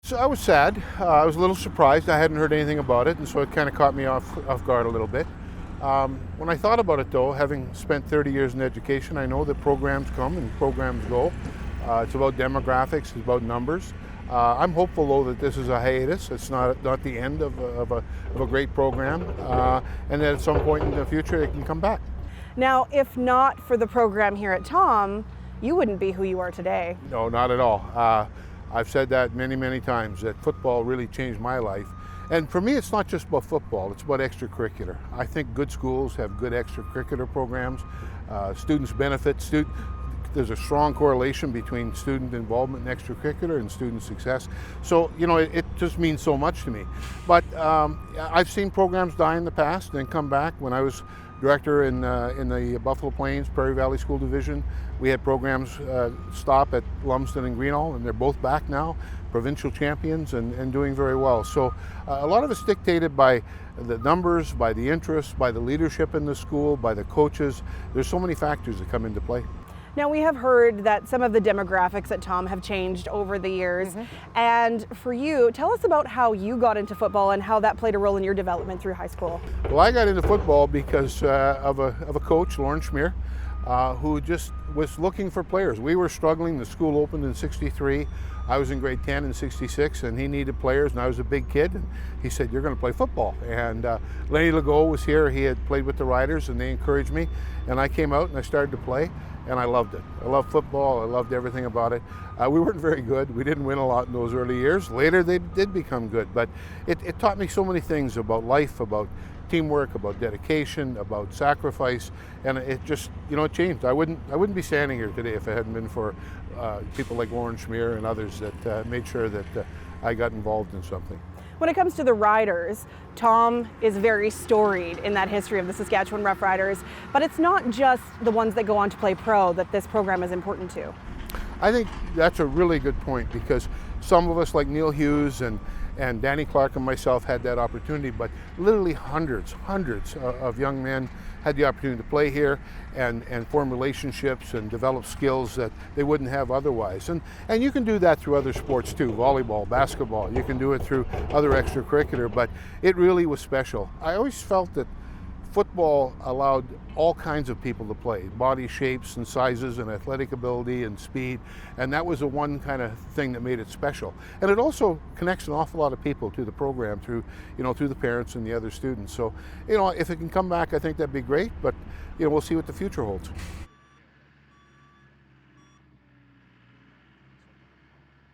So I was sad. I was a little surprised. I hadn't heard anything about it, and so it kind of caught me off guard a little bit. When I thought about it, though, having spent 30 years in education, I know that programs come and programs go. It's about demographics. It's about numbers. I'm hopeful, though, that this is a hiatus. It's not the end of a great program, and that at some point in the future it can come back. Now, if not for the program here at Thom, you wouldn't be who you are today. No, not at all. I've said that many, many times, that football really changed my life. And for me, it's not just about football, it's about extracurricular. I think good schools have good extracurricular programs. Students benefit. There's a strong correlation between student involvement in extracurricular and student success. So, it just means so much to me. But I've seen programs die in the past and come back. When I was director in the Buffalo Plains Prairie Valley School Division, we had programs stop at Lumsden and Greenall, and they're both back now, provincial champions and doing very well. So a lot of it's dictated by the numbers, by the interest, by the leadership in the school, by the coaches. There's so many factors that come into play. Now, we have heard that some of the demographics at Thom have changed over the years. And for you, tell us about how you got into football and how that played a role in your development through high school. Well, I got into football because of a coach, Lauren Schmier, who just was looking for players. We were struggling. The school opened in '63. I was in grade 10 in '66, and he needed players, and I was a big kid. And he said, "You're going to play football." And Lenny Legault was here. He had played with the Riders, and they encouraged me. And I came out and I started to play, and I loved it. I loved football. I loved everything about it. We weren't very good. We didn't win a lot in those early years. Later, they did become good. But it taught me so many things about life, about teamwork, about dedication, about sacrifice, and it just, it changed. I wouldn't be standing here today if it hadn't been for people like Lauren Schmier and others that made sure that I got involved in something. When it comes to the Riders, Thom is very storied in that history of the Saskatchewan Rough Riders, but it's not just the ones that go on to play pro that this program is important to. I think that's a really good point, because some of us like Neil Hughes and Danny Clark and myself had that opportunity, but literally hundreds of young men had the opportunity to play here and form relationships and develop skills that they wouldn't have otherwise. And you can do that through other sports too, volleyball, basketball. You can do it through other extracurricular, but it really was special. I always felt that football allowed all kinds of people to play, body shapes and sizes and athletic ability and speed, and that was the one kind of thing that made it special. And it also connects an awful lot of people to the program through the parents and the other students. So, if it can come back, I think that'd be great, but we'll see what the future holds.